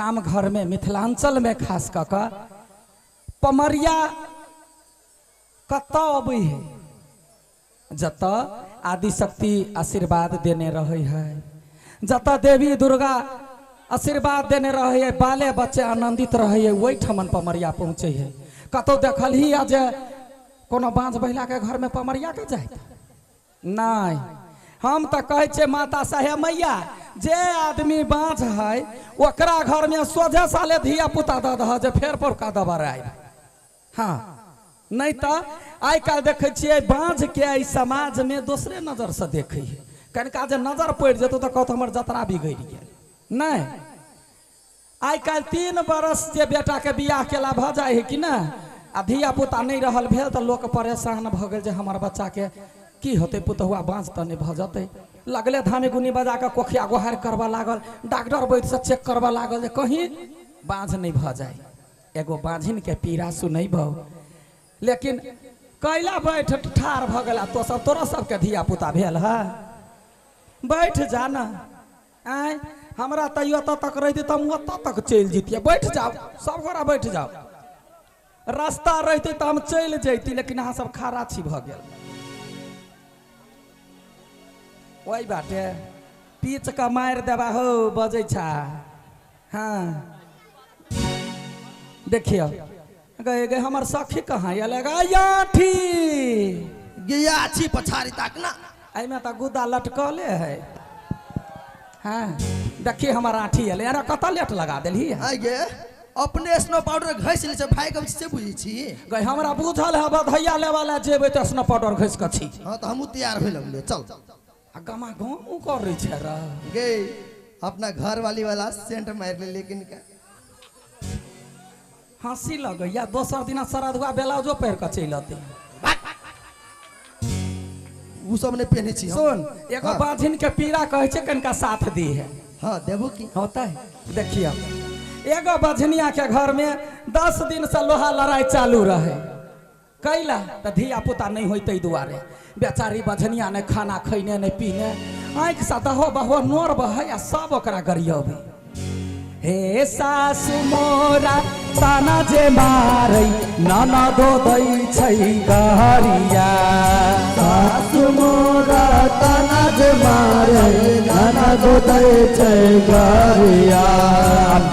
गांव घर में मिथिलांचल में खास कर पमरिया कत अब है जत आदिशक्ति आशीर्वाद देने रहे है, जत देवी दुर्गा आशीर्वाद देने रहे है, बाले बच्चे आनंदित रहे है, वही ठमन पमरिया पहुँचे है। कतो देखल ही आज कोनो बाँझ बहिला के घर में पमरिया के जाए नहीं। हम तो कहे माता साहेब मैया जे आदमी बाँझ है ओकरा घर में सोझे साले धिया पुता दे दह जे फेर पोरका दबर आए। हाँ नहीं तो आई काल देखे बाँझ के समाज में दूसरे नजर से देखे कनिका जे नजर पड़ जत तो कहत हमर जतरा बिगड़ गया नहीं। आई काल 3 बरस जे बेटा के बियाह केला भ जाए है कि ना आ धिया पुता नहीं रहल भेल तो लोग परेशान भ गए जे हमर बच्चा के की होते पुतहुआ बाँझ तो नहीं भ जते। लगले धामी गुनी बजा के कोखिया गोहार करवा लागल, डॉक्टर वैद्य से चेक करवा लागल जे कहीं बाँझ नहीं भ जाए। एगो बाँझिन के पीड़ा सुनई भौ लेकिन कैला बैठ ठार भ गला तो सब तोरा सबके धिया पुता भेल है। बैठ जाना आय हमरा तैयो तक रहती तो हम तक चल जीतिए। बैठ जाओ सब गोरा बैठ जाओ, रास्ता रहते तो हम चल जैती लेकिन अहाँ सब खारा छी भ गेल। वही बाटे पीच का मार देवा हो बजे छा। हाँ देखियो गए गए हमार सखी कहाँ याठी गया छी पछारी तक ना आई में तो गुदा लटकले है। हाँ देखिए हमारा आठी अले यार कत लेट लगा दिली गे अपने स्नो पाउडर घस ले भाई कम से बुझी छी गए हमरा बुझल है बधैया ले वाला जेबे तो स्नो पाउडर घस के छी। हां तो हम तैयार होय लगले चल आ गमा गम कर रही छे रे गे अपना घर वाला सेंट मार ले लेकिन का हंसी लगे या दोसर दिन सरदुआ ब्लाउजो पहन के चल आते उ सब ने पहने छी। सुन एगो बाँझिन के पीड़ा कहे छे कनका साथ दी है। हां देबो की होता है देखिए एगो बझनिया के घर में 10 दिन से लोहा लड़ाई चालू रहे कैला तो धिया पुता नहीं होते दुआरे बेचारी बझनिया ने खाना खैने नहीं पीने आँख से दहो बहो नोर बहे आ सब ओकरा गरियबे। हे सासु मोरा ताना जे मारै नाना दो दै छै गरिया। सासु मोरा ताना जे मारै नाना दो दै छै गरिया।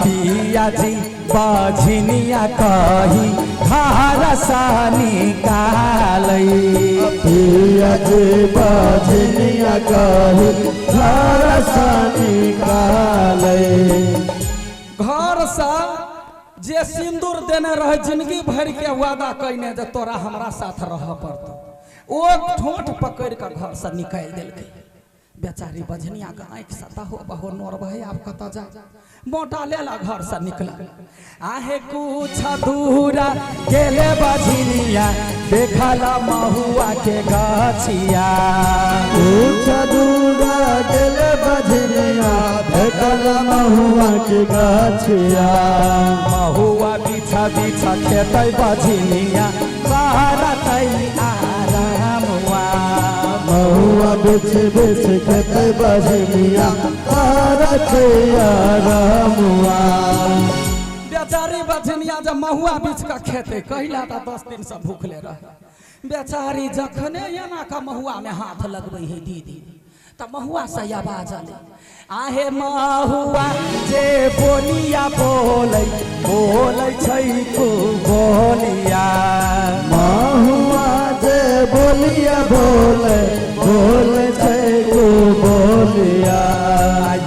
पिया जी बझनिया कही घर सा निकालै। पिया जी बझनिया कही घर सा निकालै। घर से जे सिंदूर देने रहे जिंदगी भर के वादा कहने जे तोरा हमरा साथ रह पड़तो ओ ठोंठ पकड़ के घर से निकाल दिलके। बेचारी बझनिया के आँख से दहो बहो नोर बहे आप कत जा मोटा लेला घर से निकल। आहे कुछ दूरा गेले बझनिया देखला महुआ के गाछिया। कुछ दूरा गेले बझनिया देखला महुआ के गाछिया। महुआ बिछा बिछा खेतै बझनिया करतै आरामुआ। महुआ बिछ बिछ खेतै बझनिया करतै आरामुआ। बेचारी बझनिया जब महुआ बीच का खेते कहला तो 10 दिन से भूखले रहे। बेचारी जखने एना का महुआ में हाथ लगबै है दीदी तो महुआ से आवाज आले आहे महुआ जे बोलिया बोलै बोलै छै को बोलिया। महुआ जे बोलिया बोलै बोलै छै को बोलिया।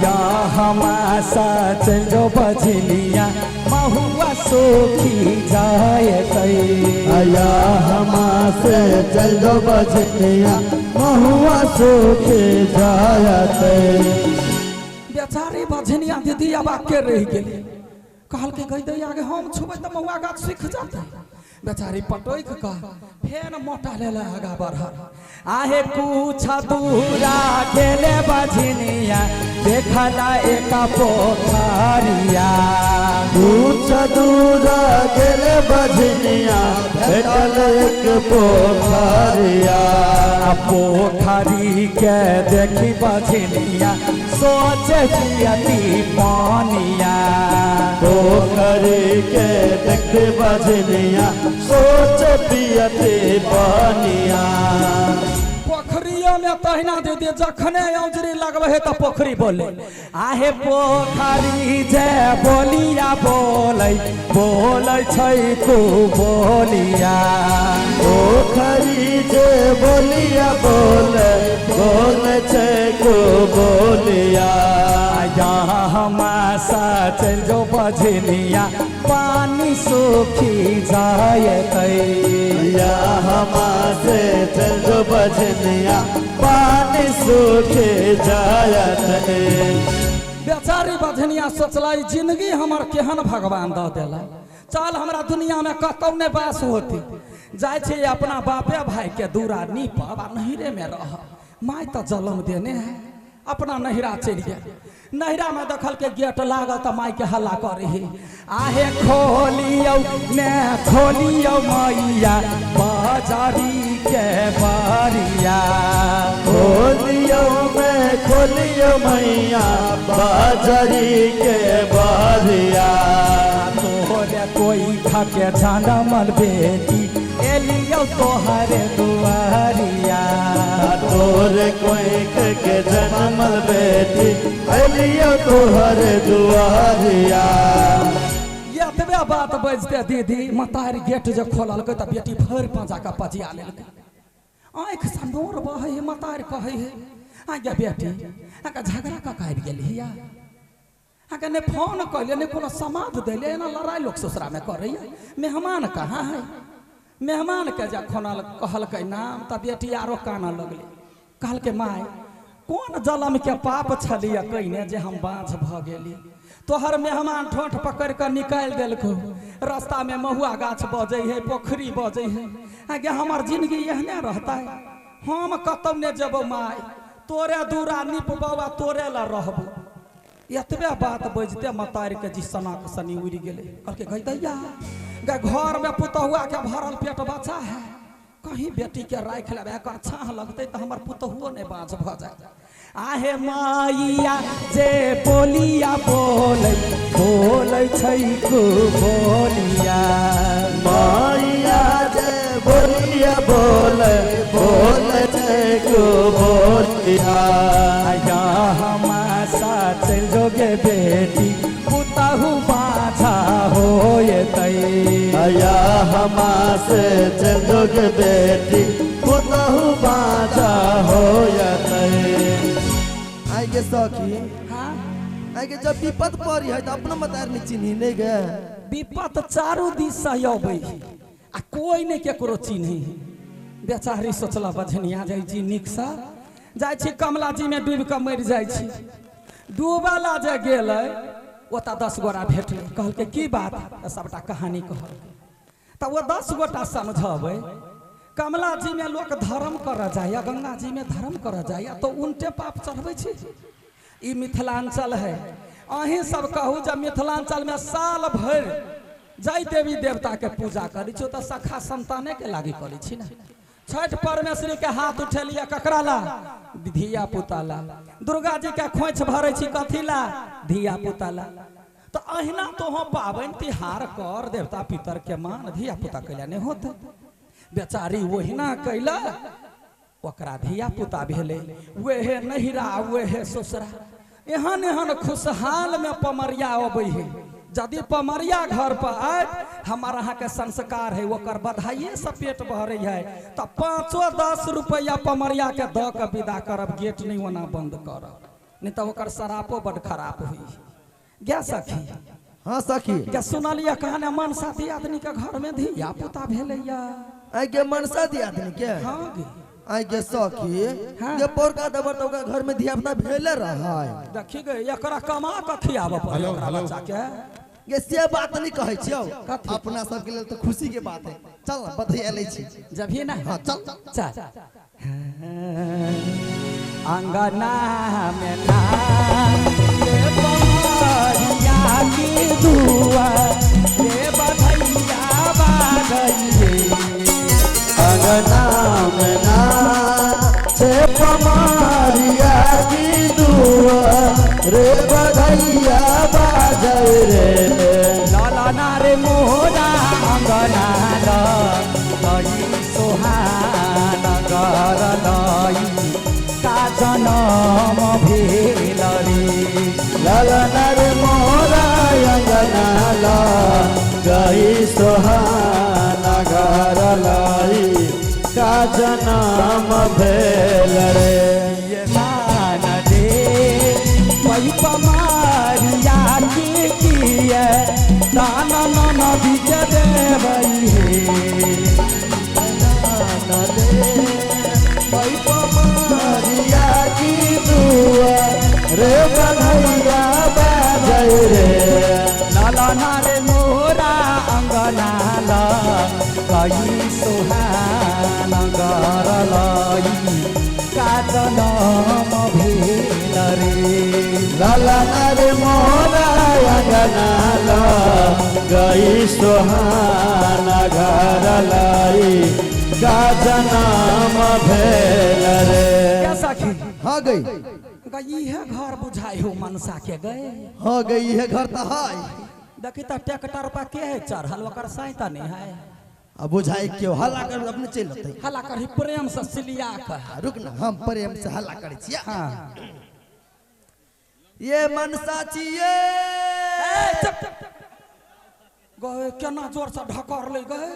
या हमासा चलो बझनिया महुआ सोखी जायतै। आया हमा से चलो बझनिया महुआ सोखे जायतै। बेचारी बझनिया दीदी अब आके रह गेली कहल के गई दे आगे हम छुबै तो महुआ गाछ सीख जाते। बेचारी पटोक का फेर मोटा लेला आगा बढ़ल। आहे कुछ दूरा गेले बझनिया देखला एक पोखरिया। कुछ दूरा गेले बझनिया देखल एक पोखरिया। पोखरी के देखी बजनिया सोचे पियती पानिया पोखरी के देखते बजनिया सोच पियते पानिया पोखरिया में तहिना दीदी जखने औजरी लगबे तो पोखरी बोले आहे पोखरी जे बोलिया बोलै छै तू बोलिया पोखरी जे बोलिया बोले छै को बोलिया यहाँ हमासा चल जो बजनिया पानी सूखी जाए या हमासे चल जो बजनिया पानी सूखे जायत है बेचारी बजनिया सोचल जिंदगी हमर केहन भगवान दऽ देला चल हमरा दुनिया में कतौ ने बास होती जाय छे अपना बापे भाई के दूरा नीपब आ नहिरे में रह माय तो जन्म देने है अपना नहिरा चलि गए नहिरा में देखल के गेट लागल तो माय के हल्ला करे है आहे खोलियौ ने खोलियौ मैया बाजारी के बारिया खोलियो मैं खोलियो मैया बाजारी के बारिया तोहरे कोई खा के जानमल बेटी एलियो तोहरे दुआरिया तोरे कोई के जनमल बेटी एलियो तोहरे दुआरिया एतबे बात बजते दीदी मतारी गेट जो खोललकै तऽ बेटी भरि पाँचा के पजिया लेलकै आँखि से नोर बहे है मतारी कहे है आगे बेटी आगे झगड़ा का आबि गेली या आगे ने फोन कैले ने कोनो समाद देले ना लड़ाई लोक ससुरा में करैया मेहमान कहाँ है मेहमान के जा खोनल कहलकै नाम तऽ बेटी आरो काना लगले कहलकै माय कोन जलम के पाप छलिया कइने जे हम बाँझ भ गेली तोहर मेहमान ठोंठ पकड़ कर निकाल देलको रास्ता में महुआ गाछ बजे है पोखरी बजे है आगे हमार जिंदगी एहने रहता है हम कतौ ने जबो माय तोरे दूरा निपबौ आ तोरे ला रहबो एतबे बात बजते मतारी के जी सनक सनी उड़ि गेले कहलकै गई दैया गे घर में पुतहुआ के भरल पेट बच्चा है कहीं बेटी के राख लेबे एकर छाह लगते तो हमार पुतहुओ ने बाँझ भ जाए आहे माइया जे बोलिया बोलै छै को बोलिया माइया जे बोलिया बोले छै को बोलिया या हमासा चल जोगे बेटी पुतहु बाछा होयतै या हमासे चल जोगे बेटी पुतहु बाजा होयतै आगे सखी हाँ आगे जब विपद पड़ी है तो अपना मतार में चिन्ही नहीं गए विपत चारू दिस से अबै आ कोई ने केकरो चिन्ही बेचारी सोचला बझनिया जाइ छी नीक सा जाइ छी कमला जी में डूब के मर जाइ छी डूबला जे गेलै ओता 10 गोरा भेटलै कहलकै की बात सबटा कहानी कहल तऽ वो 10 गोटा समझबै कमला जी में लोग धर्म कर जाए गंगा जी में धर्म कर जाए तो उल्टे पाप चढ़बै छी ई मिथिलांचल है अहीं सब कहू जब मिथिलांचल में साल भर जय देवी देवता के पूजा करी छी तो सखा संताने के लागी करी छी ना छठ परमेश्वरी के हाथ उठेलिए ककरा ला धिया पुता ला दुर्गा जी के खोइछ भरे छी कथी ला धिया पुता ला तो अहिना तो हम पाबनि तिहार कर देवता पितर के मान धिया पुता कैला नहीं होते बेचारी वहीना कैला ओकरा धिया पुता भेले वेहे नहिरा वेहे ससुरा एहन एहन खुशहाल में पमरिया अबै है यदि पमरिया घर पर आए हमार अहाँ के संस्कार है ओकर बधाइए से पेट भरे है तो 5-10 रुपया पमरिया के द के विदा करब गेट नहीं होना बंद करब नहीं तो ओकर शराबो बड़ खराब हुई क्या सखी हाँ सखी क्या सुनलिया कहने मनसा दियादनी के घर में धिया पुता भेलैया आगे मनसा दियादनी के हाँ गे आगे सखी हाँ। ये पोरका दबर तो ओकरा घर में धिया पुता भेले रहा देखी गे एकरा कमा के खियाबऽ पड़े ओकरा बच्चा के ये से बात नहीं कहे छियो कथी? अपना सब के लिए तो खुशी के बात है चल ना बधाई ले छी जब ही ना हाँ चल चल अंगना में नाम ये बमरिया की दुआ ये बधैया बागई अंगना में ना रे बधैया बाजै रे ललना रे मोरा अंगना लई सोहान गर लई का जनम भेल रे ललना रे मोरा अंगना गई सोहाना घर लाई का जनम भेल रे ये मान दे वही पमारिया के किए दान न बीज देवई हे पमारिया की दुआ रे बधैया बाजै रे ललना रे मोरा अंगना लई सोहान गर लई का जनम भेल रे ललना रे मोरा अंगना गई सोहाना घर लाई का जनम भेल रे क्या सखी हाँ गई गई है घर बुझाई हो मनसा के गए हाँ गई है घर तो है देखी तो ट्रैक्टर पर के है चढ़ल ओकर सहायता नहीं है अब बुझाई क्यों हल्ला कर अपने चल लेते हला करी प्रेम से सिलिया कह रुक ना हम प्रेम से हल्ला करे छिया हाँ ये मनसा छिए गए केना जोर से ढकर ले गए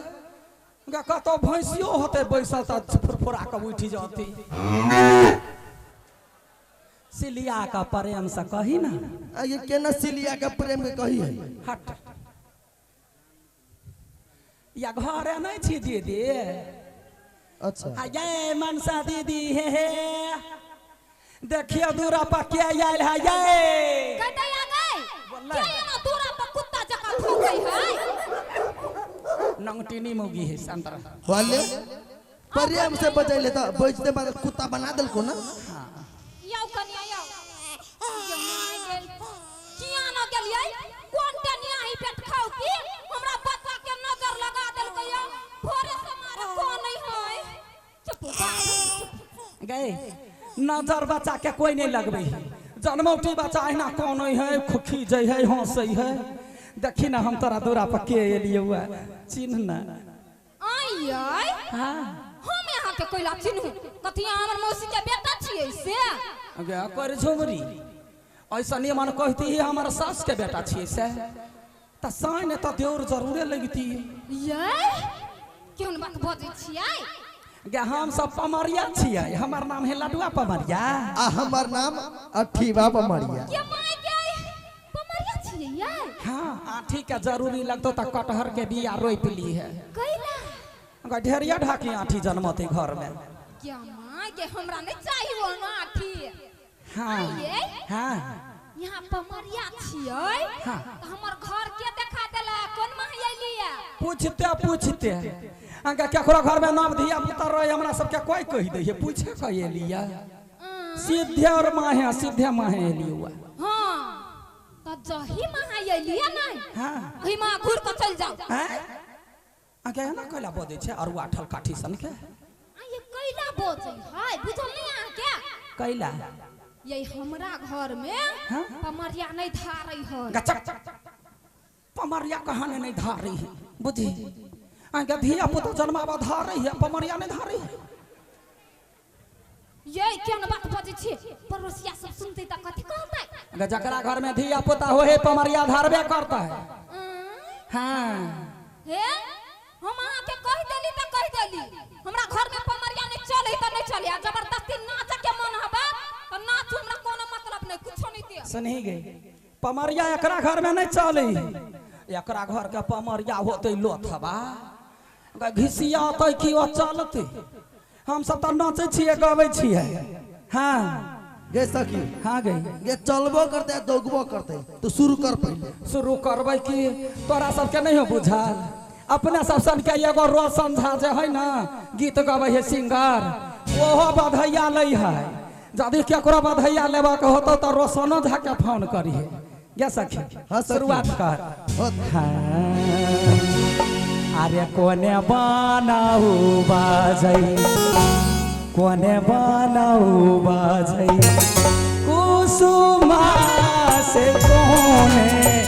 गा कतो भैंसियो होते बैसल त फुरफुरा के उठी जाती सिलिया का प्रेम से कही ना ये केना सिलिया का प्रेम के कही है हट या घर नहीं छी दीदी अच्छा आ ये मनसा दीदी हे देखियो दूरा पर के आयल है ये कतै आ गई बोला। क्या ये ना दूरा पर कुत्ता जका खो गई है नंगटीनी मुगी है संतरा वाले प्रेम से बजाई लेता बजते बाद कुत्ता बना दल को ना यौ कनिया यौ यौ नहीं गेल किया न गेलियै कोन टनिया ही पेट खाऊ की हमरा बच्चा के नजर लगा देल कहियो भोरे से मारे कोन नहीं है चुप गए नजर बच्चा के कोई नहीं लगबे जन्मौटी बच्चा अहिना कौन है खुखी जई है हंसई है देखी ना हम तोरा दूरा पर के एलिए हुआ चिन्ह ना आइयै हाँ हम यहाँ के कोइला चिन्हू कथिया हमर मौसी के बेटा छियै से अगे कर झुमरी ऐसा नहीं मन कहती है हमारा सास के बेटा छिए से त साइन त देउर जरूरे लगती ये केहन बात बजै छियै गे हम सब पमरिया छिए हमर नाम है लडुआ पमरिया आ हमार नाम अठीबा पमरिया के माय के पमरिया छियै ये हाँ आठी के जरूरी लगतो त कटहर के बिया रोप ली है कैला गे ढेरिया ढाकी आठी जन्मते घर में क्या माय के हमरा नहीं चाहिए ना आठी हाँ आइये हाँ यहाँ पमरिया छियै हाँ। तो हमर घर के देखा देला कोन माय अइलिया पूछते अगे केकरो घर में नाम धिया पुता रहे हमरा सबके कोई कहि दे पूछे कहि एलिया सीधे और माहे सीधे माहे एलिया हुआ हां त जही माय अइलिया नहीं हाँ ही मां घुर के चल जाओ हैं अगे ना कहला बोदे छे और आठल काठी सन के आ ये कैला बोझै है बुझल नहीं आ क्या कैला ये हमरा घर में हाँ? पमरिया नहीं धारै है गचक पमरिया कहानी नहीं धार रही है बुझी अगे धिया पुता जन्मावा धार रही है पमरिया नहीं धार रही है ये केन बात बजै छी पड़ोसिया सब सुनते त कथि कहतै अगे जकरा घर में धिया पुता हो है पमरिया धारबे करता है हाँ हे हम अहाँ के कह देली त कह देली हमरा घर में पमरिया नहीं चले त नहीं चले आ जबरदस्ती नाच के मन हबा त नाच हमरा कोनो मतलब नहीं कुछो नहीं दे सुनी गई पमरिया एकरा घर में नहीं चली एकरा घर के पमरिया होते लोथबा घिसिया तो कि वो चलते हम सब तो नाचे छिए गवे छिए हाँ गे सखी हाँ गई ये चलबो करते दौगबो करते तो शुरू कर पहले शुरू करबै कि तोरा सबके नहीं हो बुझल अपने सब सन के एगो रोशन झा जे है ना गीत गबै है सिंगर ओहो बधैया लै है यदि केकरो बधैया लेबा के होतो तो रोशनो झा के फोन करी है गे सखी हाँ, सखी। शुरुआत कर होत। हाँ। अरे कोने बनाऊ बाजै कोने बनाऊ बाजै कुसुमा से कोने